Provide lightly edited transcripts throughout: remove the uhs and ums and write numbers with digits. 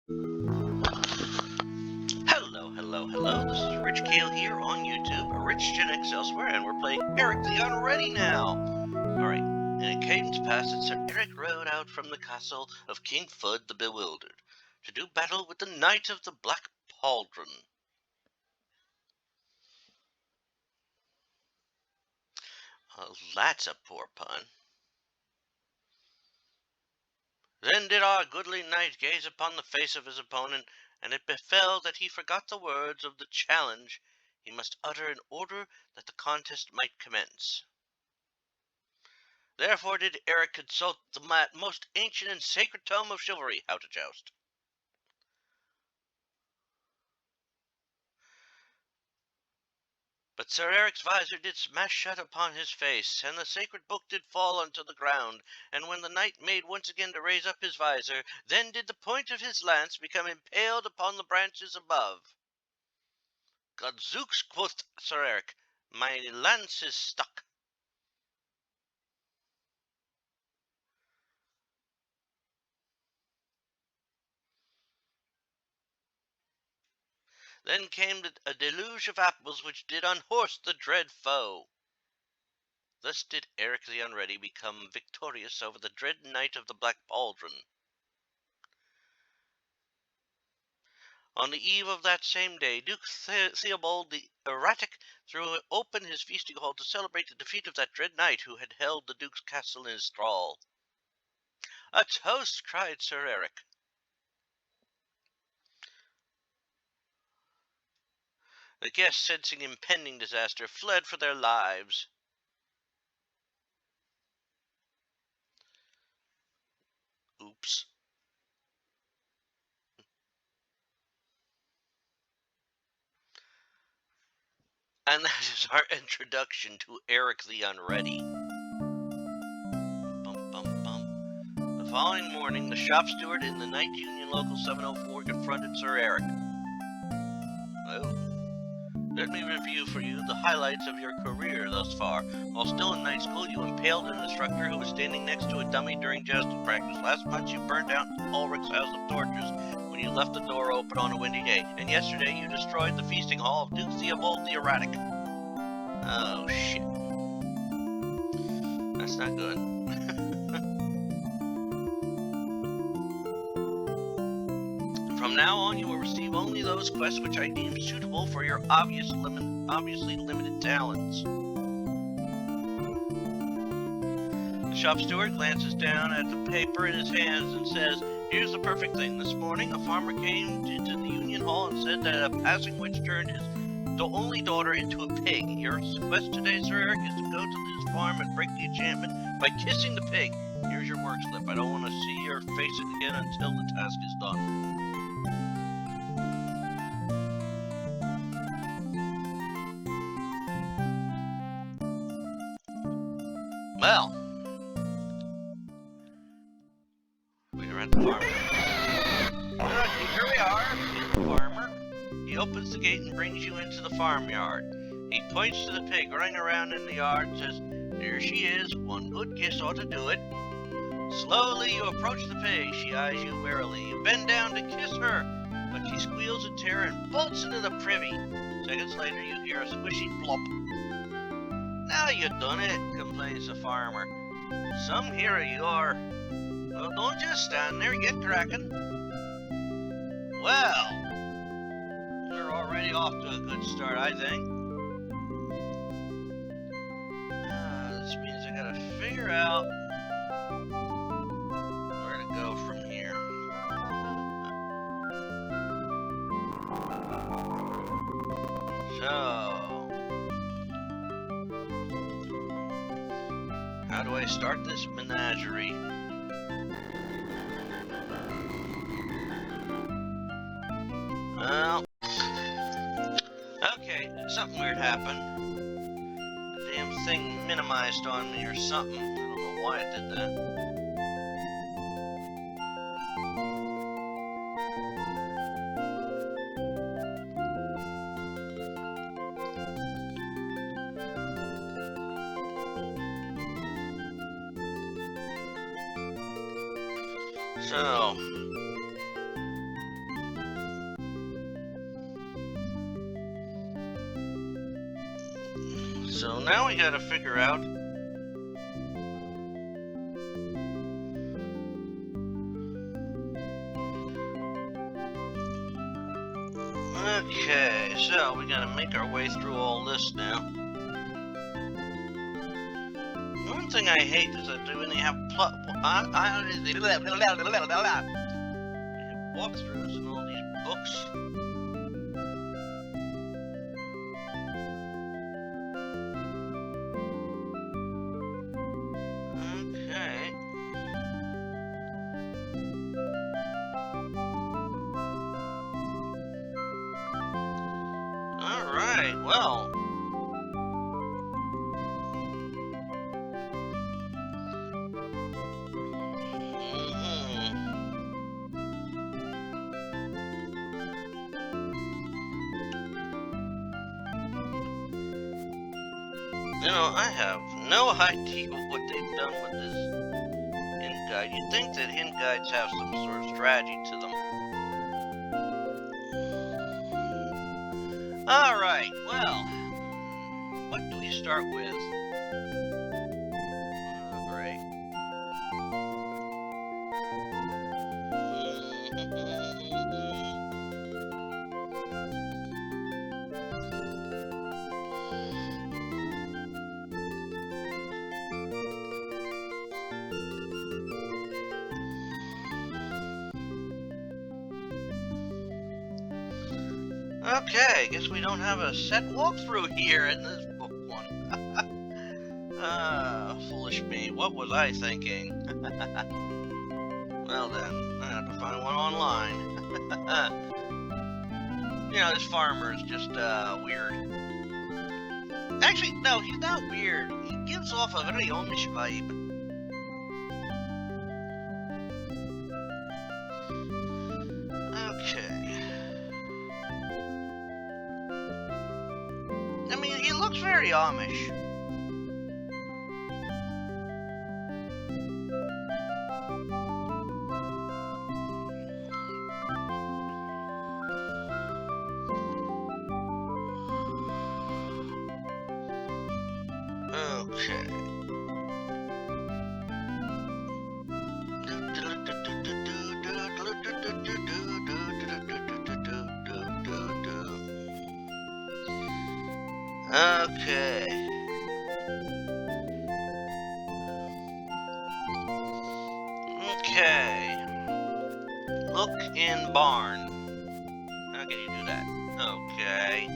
Hello, hello, hello. This is Rich Kale here on YouTube, Rich Gen X elsewhere, and we're playing Eric the Unready now. Alright, and it came to pass that Sir Eric rode out from the castle of King Fudd the Bewildered to do battle with the Knight of the Black Pauldron. That's a poor pun. Then did our goodly knight gaze upon the face of his opponent, and it befell that he forgot the words of the challenge he must utter in order that the contest might commence. Therefore did Eric consult the most ancient and sacred tome of chivalry, how to joust. But Sir Eric's visor did smash shut upon his face, and the sacred book did fall unto the ground, and when the knight made once again to raise up his visor, then did the point of his lance become impaled upon the branches above. Godzooks, quoth Sir Eric, my lance is stuck. Then came a deluge of apples which did unhorse the dread foe. Thus did Eric the Unready become victorious over the dread Knight of the Black Pauldron. On the eve of that same day, Duke Theobald the Erratic threw open his feasting hall to celebrate the defeat of that dread knight who had held the Duke's castle in his thrall. A toast! Cried Sir Eric. The guests, sensing impending disaster, fled for their lives. Oops. And that is our introduction to Eric the Unready. Bum, bum, bum. The following morning, the shop steward in the Night Union Local 704 confronted Sir Eric. Oh. Let me review for you the highlights of your career thus far. While still in night school, you impaled an instructor who was standing next to a dummy during jousting practice. Last month, you burned out Ulrich's house of torches when you left the door open on a windy day. And yesterday, you destroyed the feasting hall of Duke Theobald the Erratic. Oh, shit. That's not good. From now on, you will receive only those quests which I deem suitable for your obviously limited talents. The shop steward glances down at the paper in his hands and says, here's the perfect thing. This morning, a farmer came into the Union Hall and said that a passing witch turned his only daughter into a pig. Your quest today, Sir Eric, is to go to his farm and break the enchantment by kissing the pig. Here's your work slip. I don't want to see your face again until the task is done. Well, we're at the farm. Here we are, the farmer. He opens the gate and brings you into the farmyard. He points to the pig running around in the yard and says, there she is, one good kiss ought to do it. Slowly you approach the pig. She eyes you warily. You bend down to kiss her, but she squeals in terror and bolts into the privy. Seconds later you hear a squishy plop. Now you done it, complains the farmer. Some hero you are. Well, don't just stand there, get cracking. Well, we're already off to a good start, I think. This means I gotta figure out where to go from here. So, how do I start this menagerie? Well, okay, something weird happened. The damn thing minimized on me or something. I don't know why it did that. So, now we gotta figure out... Okay, so we gotta make our way through all this now. One thing I hate is that when they have walkthroughs and all these books. Okay. Alright, well. You know, I have no idea what they've done with this hint guide. You'd think that hint guides have some sort of strategy to them. Alright, well, what do we start with? Oh, great. Okay, guess we don't have a set walkthrough here in this book one. Foolish me. What was I thinking? Well then, I have to find one online. You know, this farmer is just, weird. Actually, no, he's not weird. He gives off a very Amish vibe. Okay. I mean, he looks very Amish. Okay. Okay. Okay. Look in barn. How can you do that? Okay.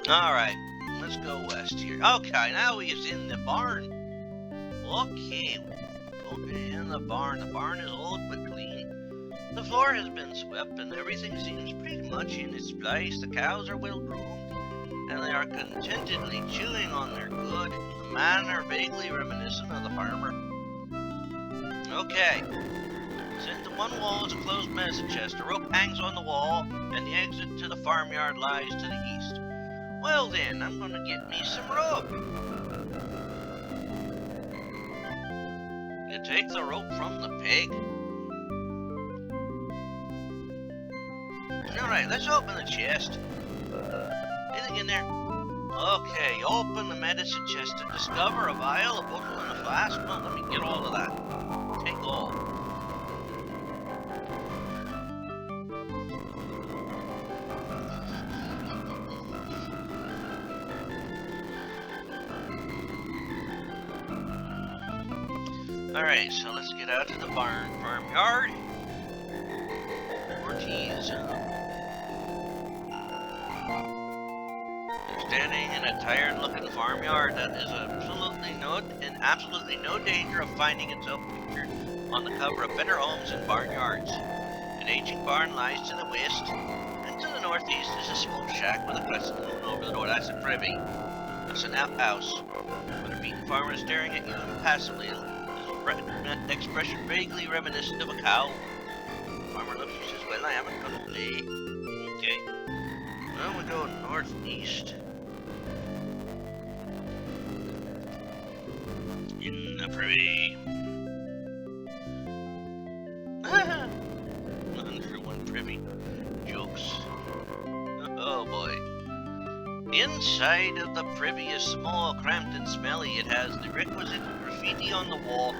Alright, let's go west here. Okay, now he's in the barn. Okay, in the barn. The barn is old but clean. The floor has been swept and everything seems pretty much in its place. The cows are well groomed and they are contentedly chewing on their good in the manner vaguely reminiscent of the farmer. Okay. Since the one wall is a closed medicine chest, a rope hangs on the wall, and the exit to the farmyard lies to the east. Well then, I'm gonna get me some rope. You take the rope from the pig. Alright, let's open the chest. Anything in there? Okay, you open the medicine chest to discover a vial, a bottle, and a flask. Well, let me get all of that. Take all. Alright, so let's get out to the farmyard. Ortiz. They're standing in a tired-looking farmyard that is absolutely no danger of finding itself pictured on the cover of Better Homes and Barnyards. An aging barn lies to the west, and to the northeast is a small shack with a crescent moon over the door. That's a privy. That's an outhouse. With a beaten farmer staring at you impassively. An expression vaguely reminiscent of a cow. The farmer looks and says, well, I haven't gonna play. Okay. Well, we go northeast. In the privy. Under one privy. Jokes. Oh boy. Inside of the privy is small, cramped, and smelly. It has the requisite graffiti on the wall,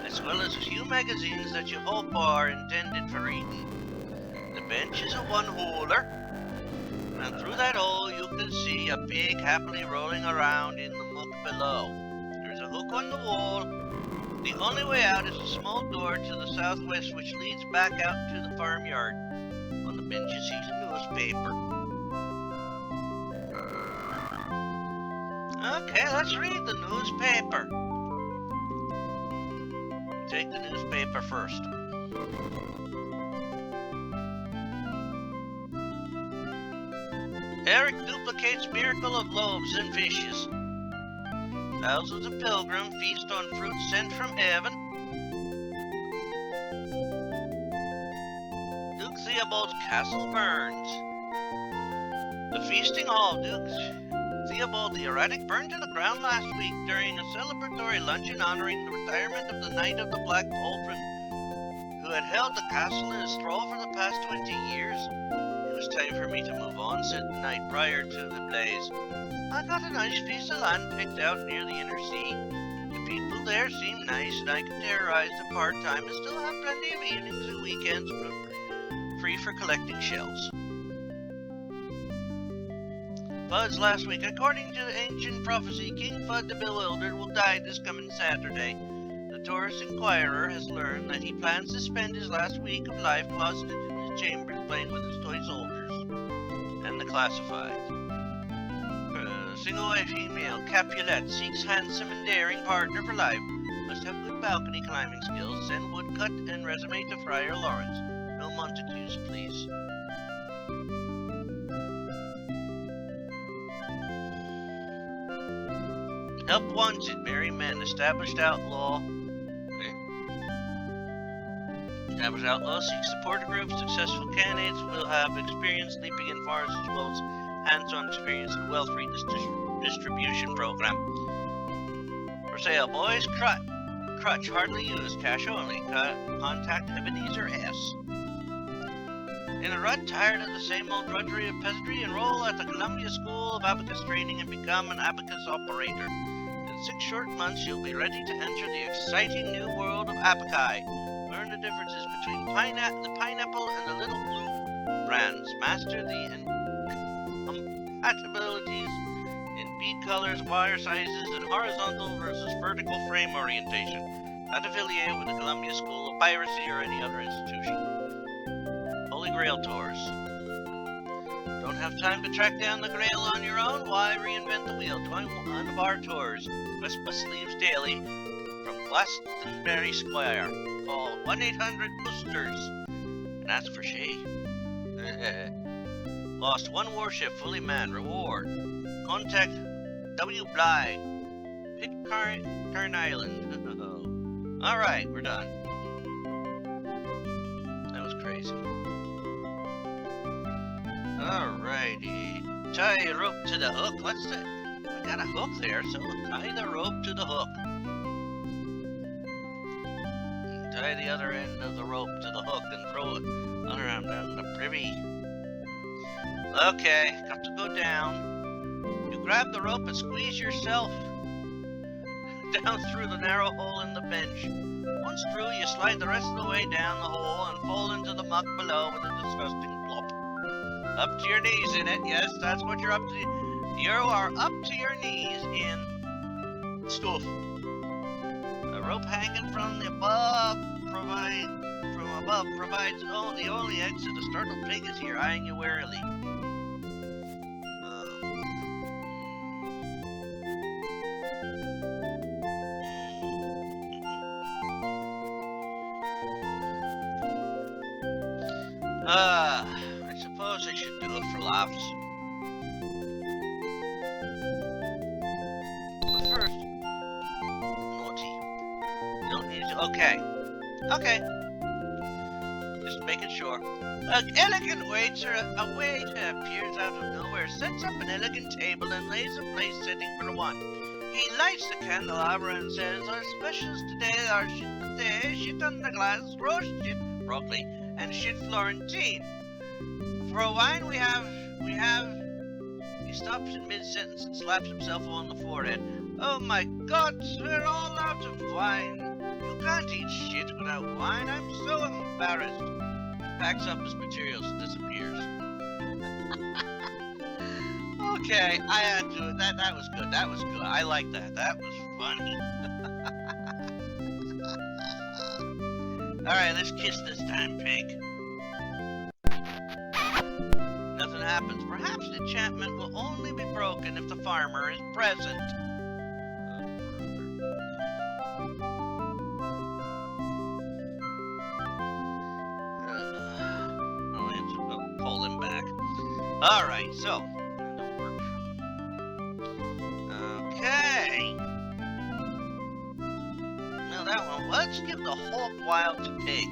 as well as a few magazines that you hope are intended for reading. The bench is a one-holer, and through that hole you can see a pig happily rolling around in the muck below. There's a hook on the wall. The only way out is a small door to the southwest which leads back out to the farmyard. On the bench you see a newspaper. Okay, let's read the newspaper. Take the newspaper first. Eric duplicates miracle of loaves and fishes. Thousands of pilgrims feast on fruit sent from heaven. Duke Theobald's castle burns. The feasting hall, Duke Theobald the Erratic, burned to the ground last week during a celebratory luncheon honoring the retirement of the Knight of the Black Pauldron, who had held the castle in his thrall for the past 20 years. It was time for me to move on, said the knight prior to the blaze. I got a nice piece of land picked out near the inner sea. The people there seem nice, and I can terrorize them part-time and still have plenty of evenings and weekends free for collecting shells. Fud's last week. According to the ancient prophecy, King Fud the Bewildered will die this coming Saturday. The Taurus Inquirer has learned that he plans to spend his last week of life closeted in his chambers playing with his toy soldiers and the classifieds. Single-white female Capulet seeks handsome and daring partner for life. Must have good balcony climbing skills. Send woodcut and resume to Friar Lawrence. No Montagues, please. Help wanted. Merry men. Established outlaw seeks support groups. Successful candidates will have experience sleeping in forests as well as hands-on experience in the wealth redistribution program. For sale, boys. Crutch hardly used. Cash only. Contact Ebenezer S. In a rut, tired of the same old drudgery of peasantry, enroll at the Columbia School of Abacus Training and become an abacus operator. In 6 short months, you'll be ready to enter the exciting new world of abaci. Learn the differences between the pineapple and the little blue brands. Master the compatibilities in bead colors, wire sizes, and horizontal versus vertical frame orientation. Not affiliated with the Columbia School of Piracy or any other institution. Holy Grail Tours. Don't have time to track down the Grail on your own? Why reinvent the wheel? Join one of our tours. Christmas leaves daily from Glastonbury Square. Call 1-800-BOOSTERS and ask for Shay. Lost 1 warship, fully manned. Reward. Contact W. Bly. Pitcairn Island. Alright, we're done. That was crazy. Alrighty. Tie a rope to the hook. We got a hook there, so tie the rope to the hook. And tie the other end of the rope to the hook and throw it other arm down the privy. Okay, got to go down. You grab the rope and squeeze yourself down through the narrow hole in the bench. Once through, you slide the rest of the way down the hole and fall into the muck below with a disgusting plop. Up to your knees in it, yes, that's what you're up to. You are up to your knees in stuff. A rope hanging from above provides the only exit. A startled pig is here, eyeing you warily. I suppose I should do it for laughs. But first, naughty. You don't need to. Okay. Just make it short. door. An elegant waiter, a waiter appears out of nowhere, sets up an elegant table, and lays a place sitting for one. He lights the candelabra and says, "Our specials today are shit potato, shit on the glass, roast shit, broccoli, and shit Florentine. For a wine we have... He stops in mid-sentence and slaps himself on the forehead. "Oh my God, we're all out of wine. You can't eat shit without wine. I'm so embarrassed." He packs up his materials and disappears. Okay, I had to. That was good. That was good. I like that. That was funny. Alright, let's kiss this time, pig. Nothing happens. Perhaps the enchantment will only be broken if the farmer is present. I'll pull him back. Alright, so. That don't work. Okay. Now that one. Let's give the hog wild to pig.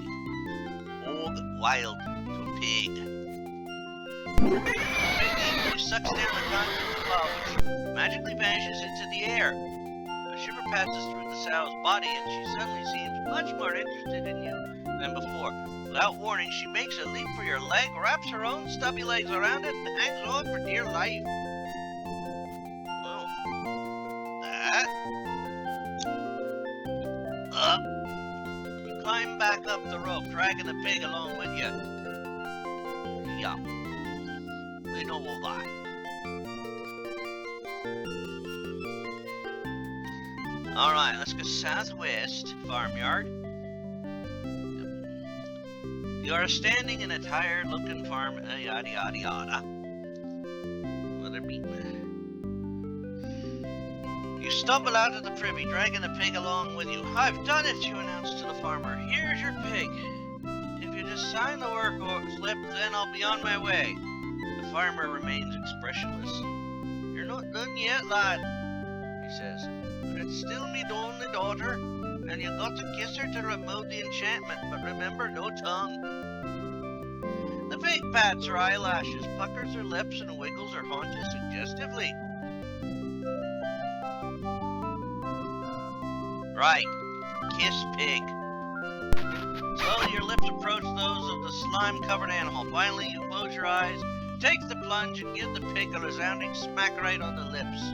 Hog wild to pig. Pig sucks down the contents of the bottle, which magically vanishes into the air. A shiver passes through the sow's body, and she suddenly seems much more interested in you than before. Without warning, she makes a leap for your leg, wraps her own stubby legs around it, and hangs on for dear life. Oh. That. Up. You climb back up the rope, dragging the pig along with you. Yeah. We know all that. Alright, let's go southwest, farmyard. You are standing in a tired-looking farm, yada yada yada. Mother beat me. You stumble out of the privy, dragging the pig along with you. "I've done it," you announce to the farmer. "Here's your pig. If you just sign the work slip, then I'll be on my way." The farmer remains expressionless. "You're not done yet, lad," he says. "But it's still me only daughter, and you got to kiss her to remove the enchantment, but remember, no tongue." The pig pats her eyelashes, puckers her lips, and wiggles her haunches suggestively. Right. Kiss pig. Slowly your lips approach those of the slime-covered animal. Finally, you close your eyes, take the plunge, and give the pig a resounding smack right on the lips.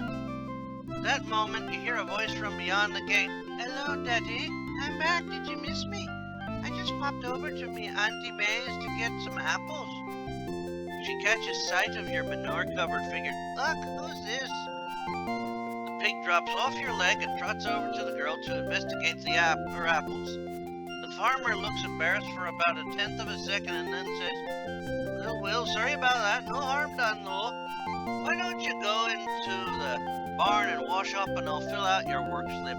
At that moment, you hear a voice from beyond the gate. "Hello, Daddy. I'm back. Did you miss me? I just popped over to me Auntie May's to get some apples." She catches sight of your manure-covered figure. "Look, who's this?" The pig drops off your leg and trots over to the girl to investigate her apples. The farmer looks embarrassed for about a tenth of a second and then says, "Well, Will, sorry about that. No harm done, though. Why don't you go into the barn and wash up and I'll fill out your work slip."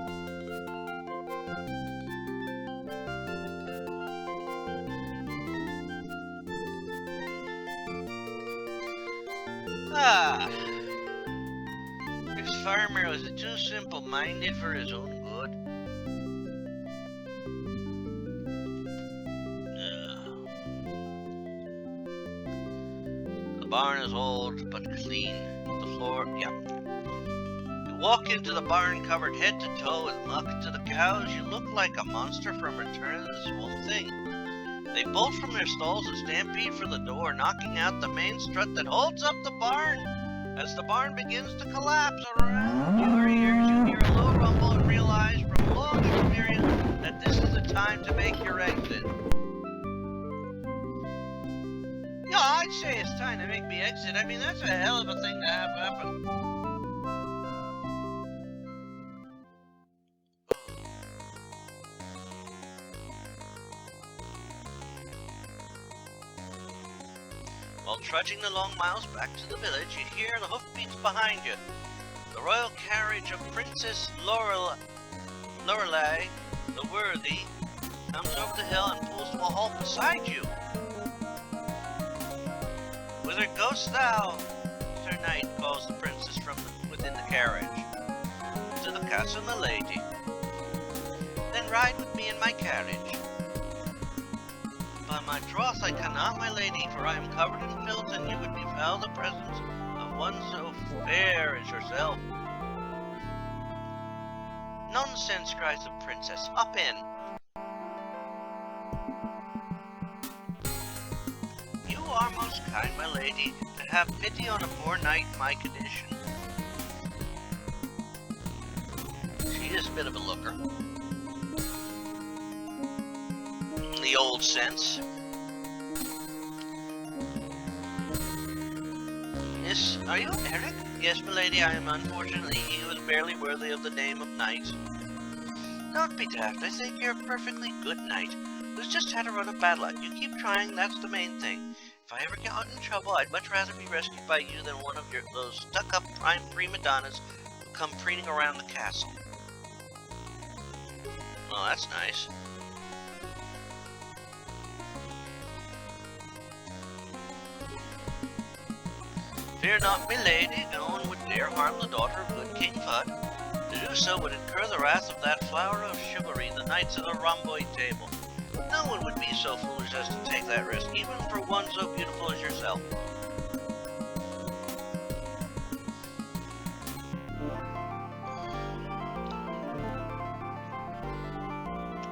This farmer was too simple-minded for his own good. The barn is old but clean. The floor, yeah. You walk into the barn covered head to toe with muck. To the cows, you look like a monster from Return of the Swamp Thing. They bolt from their stalls and stampede for the door, knocking out the main strut that holds up the barn. As the barn begins to collapse around your ears, you hear a low rumble and realize from long experience that this is the time to make your exit. Yeah, I'd say it's time to make me exit. I mean, that's a hell of a thing to have happen. While trudging the long miles back to the village, you hear the hoofbeats behind you. The royal carriage of Princess Lorealle the Worthy comes over the hill and pulls to a halt beside you. "Whither goest thou, Sir Knight?" calls the princess from within the carriage. "To the castle, my lady." "Then ride with me in my carriage." By my troth I cannot, my lady, for I am covered in filth, and you would befoul the presence of one so fair as yourself. Nonsense, cries the princess. Hop in. You are most kind, my lady, to have pity on a poor knight in my condition. She is a bit of a looker. In the old sense. Yes, are you Eric? Yes, my lady, I am. Unfortunately, he was barely worthy of the name of knight. Don't be daft. I think you're a perfectly good knight who's just had a run of bad luck. You keep trying, that's the main thing. If I ever get in trouble, I'd much rather be rescued by you than one of those stuck-up prima donnas who come preening around the castle. Oh, that's nice. Fear not, my lady, no one would dare harm the daughter of good King Fudd. To do so would incur the wrath of that flower of chivalry, the knights of the rhomboid table. No one would be so foolish as to take that risk, even for one so beautiful as yourself.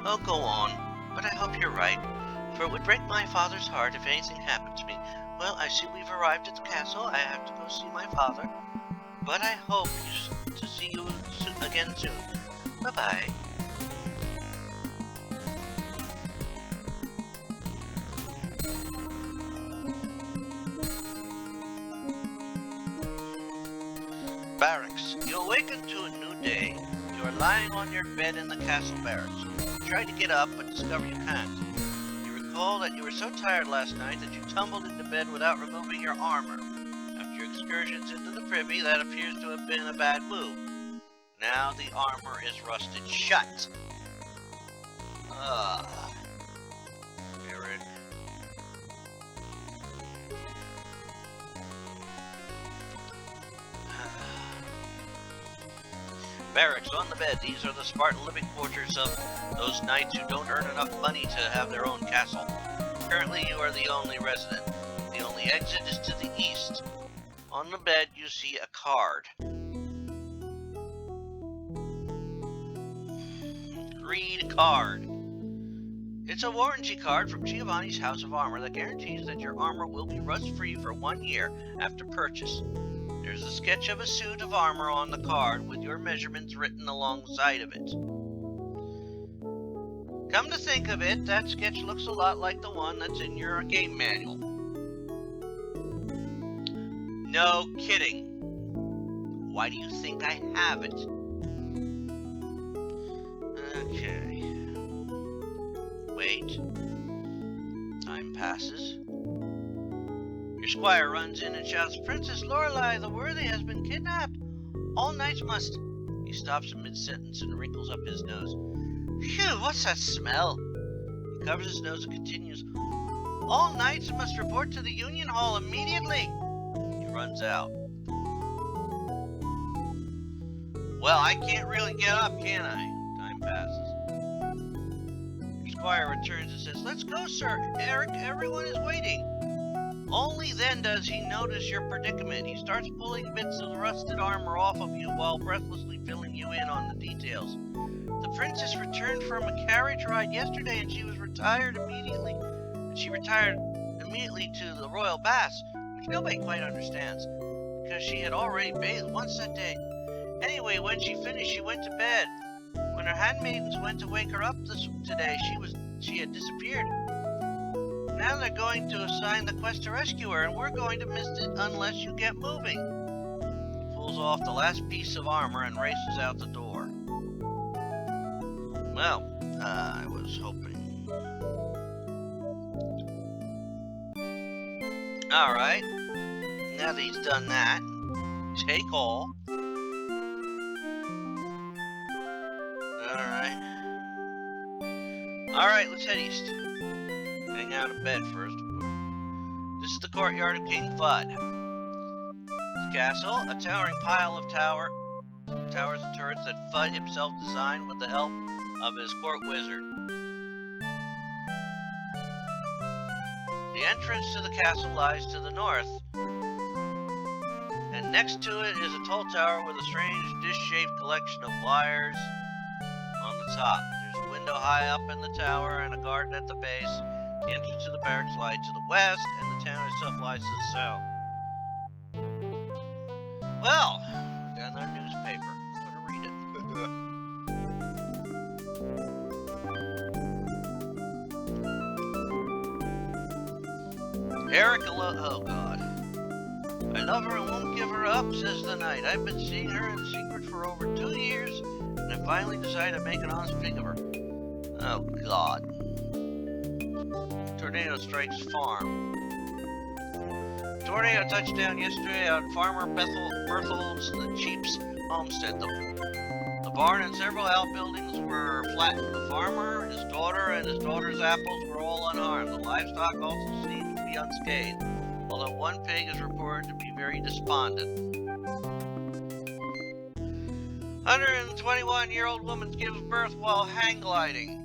Oh, go on, but I hope you're right, for it would break my father's heart if anything happened to me. Well, I see we've arrived at the castle. I have to go see my father, but I hope to see you again soon. Bye-bye. Barracks. You awaken to a new day. You are lying on your bed in the castle barracks. You try to get up, but discover you can't. You recall that you were so tired last night that you tumbled into bed without removing your armor. After your excursions into the privy, that appears to have been a bad move. Now the armor is rusted shut. Eric. Barracks on the bed. These are the Spartan living quarters of those knights who don't earn enough money to have their own castle. Currently, you are the only resident. The only exit is to the east. On the bed, you see a card. Read card. It's a warranty card from Giovanni's House of Armor that guarantees that your armor will be rust-free for 1 year after purchase. There's a sketch of a suit of armor on the card with your measurements written alongside of it. Come to think of it, that sketch looks a lot like the one that's in your game manual. No kidding. Why do you think I have it? Okay. Wait. Time passes. Your squire runs in and shouts, Princess Lorealle the Worthy has been kidnapped. All knights must... He stops in mid-sentence and wrinkles up his nose. Phew, what's that smell? He covers his nose and continues, all knights must report to the Union Hall immediately. He runs out. Well, I can't really get up, can I? Time passes. Your squire returns and says, let's go, sir. Eric, everyone is waiting. Only then does he notice your predicament. He starts pulling bits of the rusted armor off of you while breathlessly filling you in on the details. The princess returned from a carriage ride yesterday and she was retired immediately. She retired immediately to the royal baths, which nobody quite understands, because she had already bathed once that day. Anyway, when she finished, she went to bed. When her handmaidens went to wake her up today, she had disappeared. Now they're going to assign the quest to rescue her, and we're going to miss it unless you get moving. He pulls off the last piece of armor and races out the door. Well, I was hoping. Alright. Now that he's done that, take all. Alright, let's head east. Hang out in bed first. This is the courtyard of King Fudd. His castle, a towering pile of towers and turrets that Fudd himself designed with the help of his court wizard. The entrance to the castle lies to the north, and next to it is a tall tower with a strange dish-shaped collection of wires on the top. There's a window high up in the tower and a garden at the base. The entrance to the barracks lies to the west, and the town itself lies to the south. Well, we got our newspaper. I'm going to read it. Eric, oh God. I love her and won't give her up, says the knight. I've been seeing her in secret for over 2 years, and I finally decided to make an honest thing of her. Oh God. Tornado strikes farm. Tornado touched down yesterday on Farmer Berthold's the Cheap's homestead. The barn and several outbuildings were flattened. The farmer, his daughter, and his daughter's apples were all unharmed. The livestock also seemed to be unscathed, although one pig is reported to be very despondent. 121-year-old woman gives birth while hang gliding.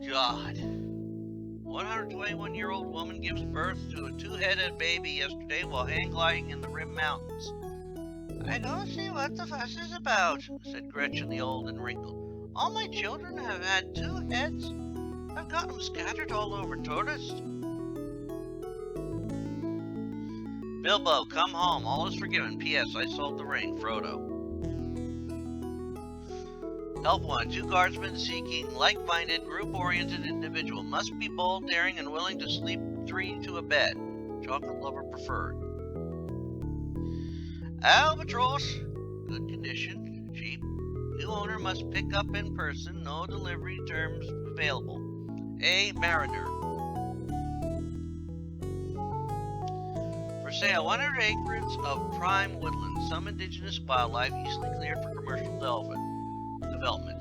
God. 121-year-old woman gives birth to a two-headed baby yesterday while hang gliding in the Rim Mountains. I don't see what the fuss is about, said Gretchen the old and wrinkled. All my children have had 2 heads. I've got them scattered all over tourists. Bilbo, come home. All is forgiven. P.S. I sold the ring. Frodo. Help 1. 2 guardsmen seeking like-minded, group-oriented individual. Must be bold, daring, and willing to sleep 3 to a bed. Chocolate lover preferred. Albatross. Good condition. Cheap. New owner must pick up in person. No delivery terms available. A mariner. For sale, 100 acres of prime woodland. Some indigenous wildlife easily cleared for commercial development.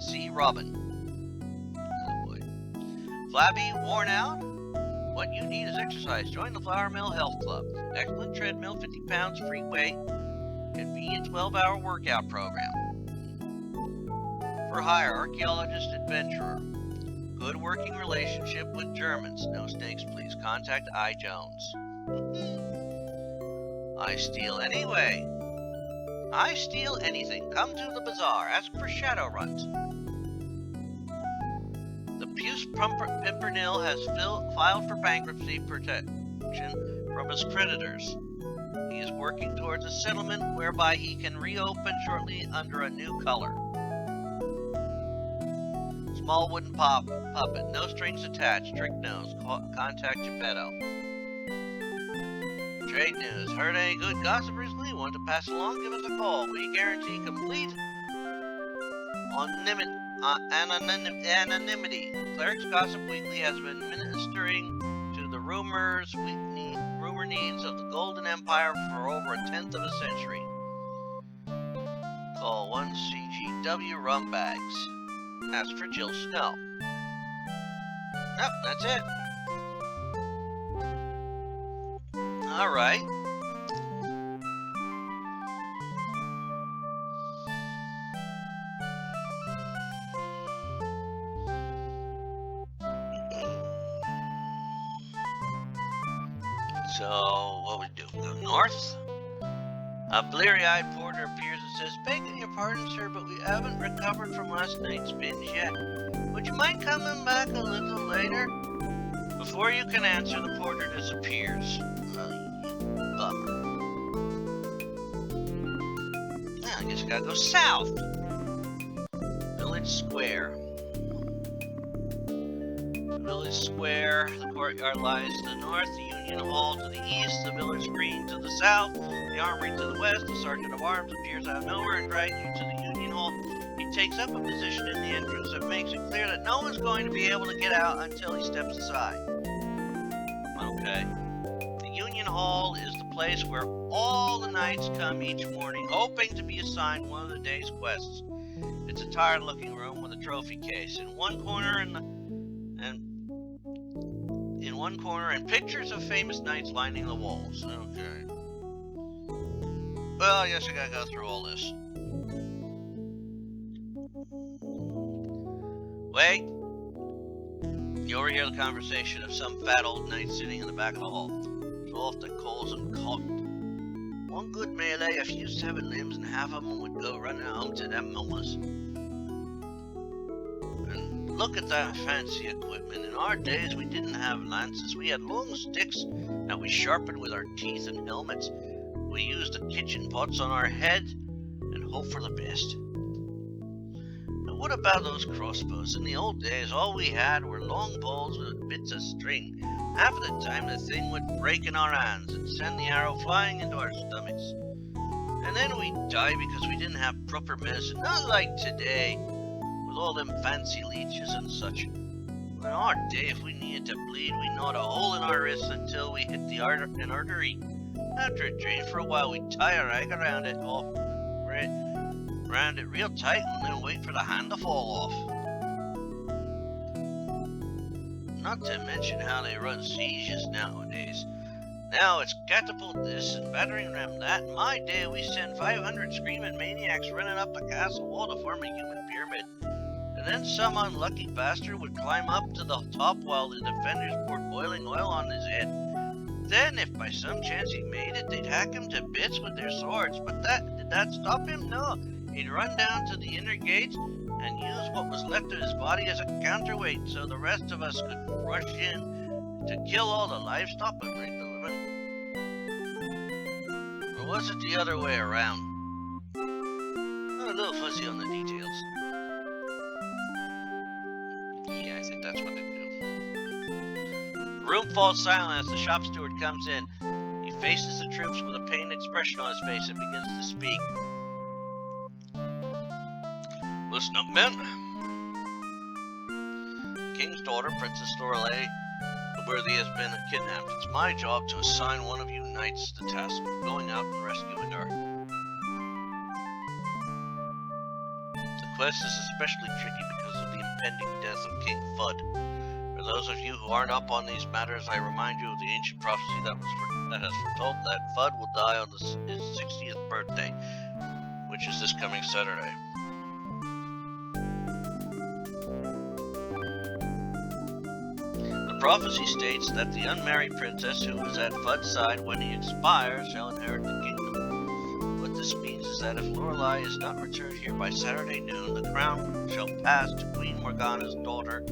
See Robin. Oh boy. Flabby, worn out? What you need is exercise. Join the Flour Mill Health Club. Excellent treadmill, 50 pounds free weight. Convenient 12-hour workout program. For hire, archaeologist, adventurer. Good working relationship with Germans. No snakes, please. Contact I. Jones. I steal anyway. I steal anything. Come to the bazaar. Ask for Shadowrun. The Puce Pimpernel has filed for bankruptcy protection from his creditors. He is working towards a settlement whereby he can reopen shortly under a new color. Small wooden puppet. No strings attached. Trick nose. Contact Geppetto. Trade news. Heard any good gossip recently? Want to pass along? Give us a call. We guarantee complete anonymity. Cleric's Gossip Weekly has been ministering to the rumor needs of the Golden Empire for over 1/10 of a century. Call 1CGW Rum Bags. Ask for Jill Snow. Yep, that's it. Alright. So, what would we do? Go north? A bleary-eyed porter appears and says, begging your pardon, sir, but we haven't recovered from last night's binge yet. Would you mind coming back a little later? Before you can answer, the porter disappears. Bummer. I guess I gotta go south. Village Square. Village Square. The courtyard lies to the north. The Union Hall to the east. The village green to the south. The armory to the west. The sergeant of arms appears out of nowhere and drags you to the Union Hall. He takes up a position in the entrance that makes it clear that no one's going to be able to get out until he steps aside. Okay. The Union Hall is the place where all the knights come each morning, hoping to be assigned one of the day's quests. It's a tired-looking room with a trophy case. In one corner, and pictures of famous knights lining the walls. Okay. Well, I guess I gotta go through all this. Wait. You overhear the conversation of some fat old knight sitting in the back of the hall. Soft that calls him cocked. One good melee, a few severed limbs, and half of them would go running home to them mummers. And look at that fancy equipment. In our days, we didn't have lances. We had long sticks that we sharpened with our teeth and helmets. We used the kitchen pots on our head and hope for the best. And what about those crossbows? In the old days, all we had were long poles with bits of string. Half of the time, the thing would break in our hands and send the arrow flying into our stomachs. And then we'd die because we didn't have proper medicine, not like today, with all them fancy leeches and such. In our day, if we needed to bleed, we gnawed a hole in our wrist until we hit an artery. After it drained for a while, we'd tie a rag around it real tight and then wait for the hand to fall off. Not to mention how they run sieges nowadays. Now it's catapult this and battering ram that. In my day, we sent 500 screaming maniacs running up a castle wall to form a human pyramid. And then some unlucky bastard would climb up to the top while the defenders poured boiling oil on his head. Then, if by some chance he made it, they'd hack him to bits with their swords. But did that stop him? No. He'd run down to the inner gates and use what was left of his body as a counterweight so the rest of us could rush in to kill all the livestock and break the living. Or was it the other way around? I'm a little fuzzy on the details. Yeah, I think that's what they do. The room falls silent as the shop steward comes in. He faces the troops with a pained expression on his face and begins to speak. Listen up, men. The king's daughter, Princess Lorealle the Worthy, has been kidnapped. It's my job to assign one of you knights the task of going out and rescuing her. The quest is especially tricky because of the impending death of King Fudd. For those of you who aren't up on these matters, I remind you of the ancient prophecy that has foretold that Fudd will die on his 60th birthday, which is this coming Saturday. The prophecy states that the unmarried princess who is at Fudd's side when he expires shall inherit the kingdom. What this means is that if Lorealle is not returned here by Saturday noon, the crown shall pass to Queen Morgana's daughter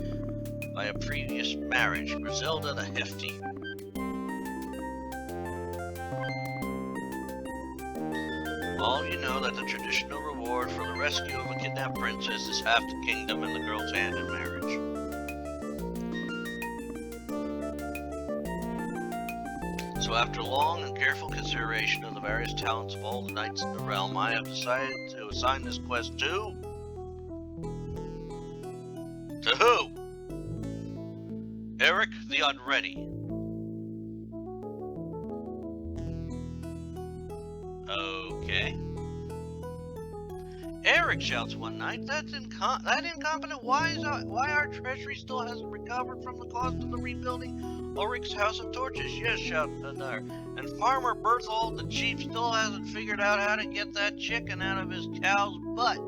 by a previous marriage, Griselda the Hefty. All you know that the traditional reward for the rescue of a kidnapped princess is half the kingdom and the girl's hand in marriage. So after long and careful consideration of the various talents of all the knights in the realm, I have decided to assign this quest to... To who? Eric the Unready. Okay. Eric shouts one night, that incompetent, why our treasury still hasn't recovered from the cost of the rebuilding Ulrich's House of Torches? Yes, shouts another. And Farmer Berthold, the chief, still hasn't figured out how to get that chicken out of his cow's butt.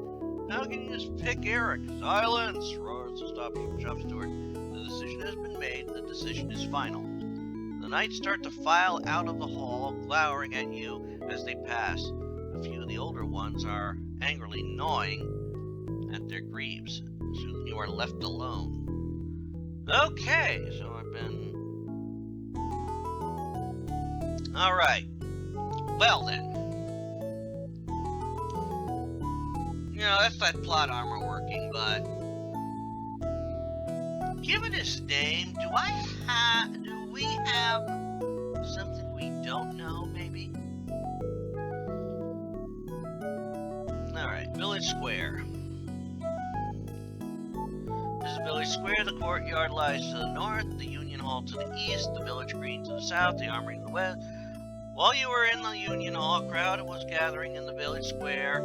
How can you just pick Eric? Silence, roars the shop steward. The decision has been made, the decision is final. The knights start to file out of the hall, glowering at you as they pass. A few of the older ones are angrily gnawing at their greaves. Soon you are left alone. Okay, so I've been... Alright. Well then. You know, that's that plot armor working, but... Given his name, do we have something we don't know, maybe? Alright, Village Square. This is Village Square. The courtyard lies to the north, the Union Hall to the east, the Village Green to the south, the Armory to the west. While you were in the Union Hall, a crowd was gathering in the Village Square.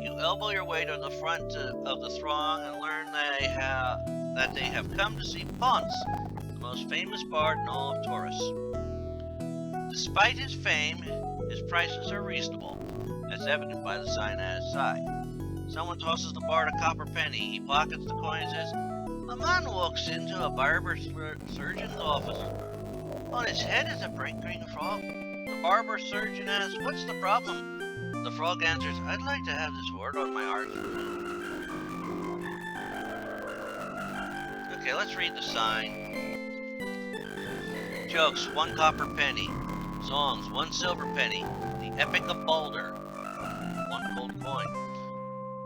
You elbow your way to the front of the throng and learn that they have come to see Ponce, the most famous bard in all of Taurus. Despite his fame, his prices are reasonable, as evident by the sign at his side. Someone tosses the bard a copper penny. He pockets the coin and says, A man walks into a barber surgeon's office. On his head is a bright green frog. The barber surgeon asks, "What's the problem?" The frog answers, "I'd like to have this word on my arch removed." Okay, let's read the sign. Jokes, 1 copper penny. Songs, 1 silver penny. The Epic of Balder, 1 gold coin.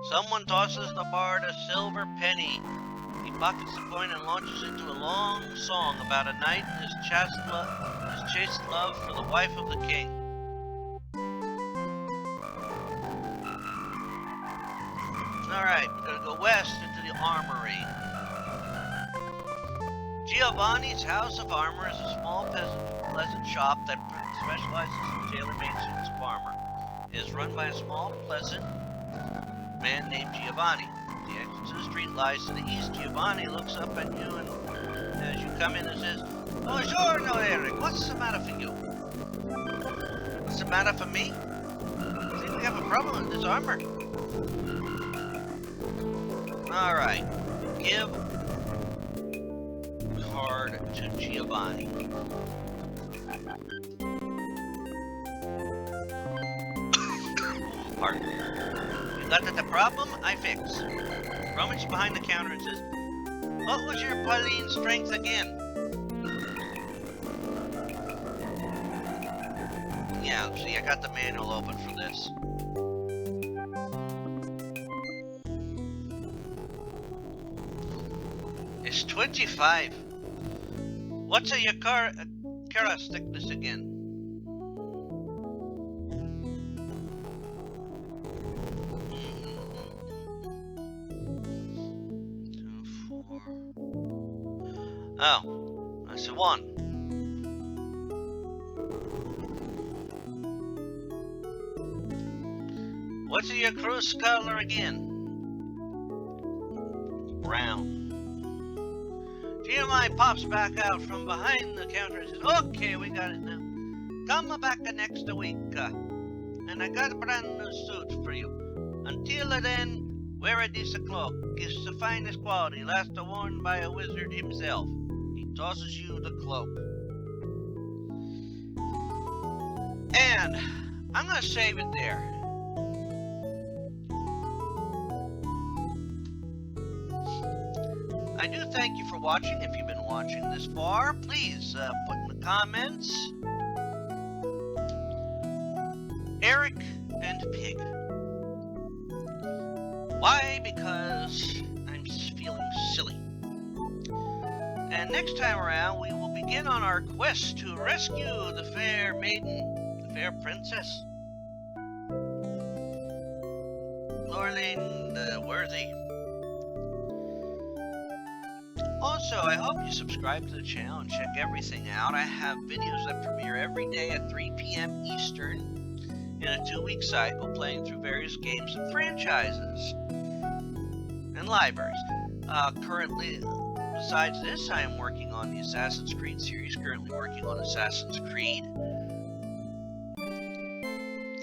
Someone tosses the bard a silver penny. He pockets the coin and launches into a long song about a knight and his chaste love for the wife of the king. Alright, we're gonna go west into the armory. Giovanni's House of Armor is a small pleasant shop that specializes in tailor-made suits of armor. It is run by a small, pleasant man named Giovanni. The exit to the street lies to the east. Giovanni looks up at you and as you come in and says, "Buongiorno, Eric. What's the matter for you?" "What's the matter for me? I think we have a problem with this armor." Alright. Give card to Giovanni. Pardon. You got the problem? I fix. Rummage behind the counter and says, "What was your Pauline strength again?" Yeah, see, I got the manual open for this. It's 25. What's your Kara thickness again? Oh, that's a 1. What's your cruise color again? Brown. GMI pops back out from behind the counter and says, "Okay, we got it now. Come back next week, and I got a brand new suit for you. Until then, wear this cloak. It's the finest quality, last worn by a wizard himself." He tosses you the cloak. And I'm going to save it there. I do thank you for watching. If you've been watching this far, please put in the comments Eric and Pig. Why? Because I'm feeling silly. And next time around, we will begin on our quest to rescue the fair maiden, the fair princess, Lorealle the Worthy. Also, I hope you subscribe to the channel and check everything out. I have videos that premiere every day at 3 p.m. Eastern in a 2-week cycle, playing through various games and franchises and libraries. Currently, besides this, I am working on the Assassin's Creed series, currently working on Assassin's Creed.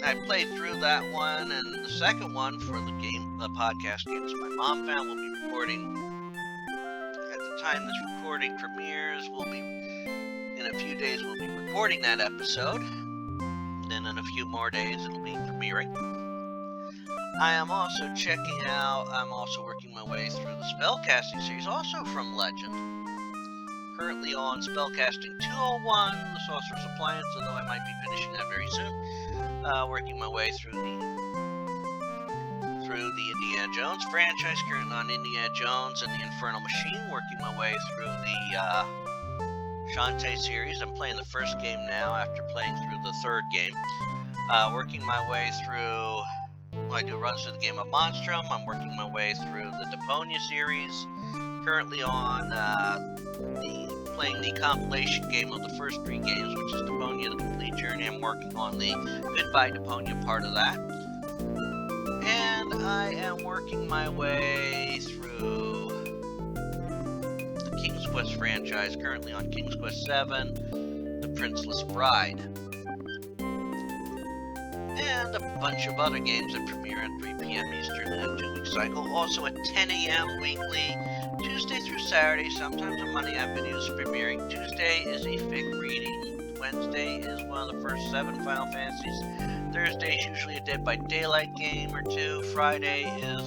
I played through that one, and the second one for the podcast games my mom found will be recording. At the time this recording premieres, in a few days we'll be recording that episode. Then in a few more days it'll be premiering. I'm also working my way through the spellcasting series, also from Legend. Currently on Spellcasting 201, the Sorcerer's Appliance, although I might be finishing that very soon. Working my way through the Indiana Jones franchise, currently on Indiana Jones and the Infernal Machine, working my way through the Shantae series. I'm playing the first game now after playing through the third game. Working my way through, I do runs through the game of Monstrum. I'm working my way through the Deponia series. Currently on playing the compilation game of the first 3 games, which is Deponia: The Complete Journey. I'm working on the Goodbye Deponia part of that. And I am working my way through the King's Quest franchise, currently on King's Quest 7, The Princeless Bride. And a bunch of other games that premiere at 3 p.m. Eastern in a 2-week cycle. Also at 10 a.m. weekly, Tuesday through Saturday, sometimes on Monday I've been used premiering. Tuesday is a fic reading. Wednesday is one of the first 7 Final Fantasies. Thursday is usually a Dead by Daylight game or 2. Friday is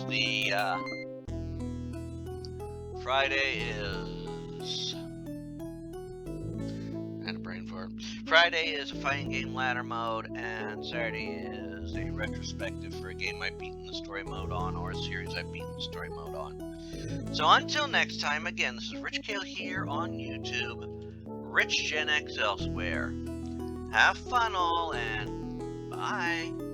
Friday is a fighting game ladder mode, and Saturday is a retrospective for a game I've beaten the story mode on, or a series I've beaten the story mode on. So until next time, again, this is Rich Kale here on YouTube, Rich Gen X elsewhere. Have fun all, and bye!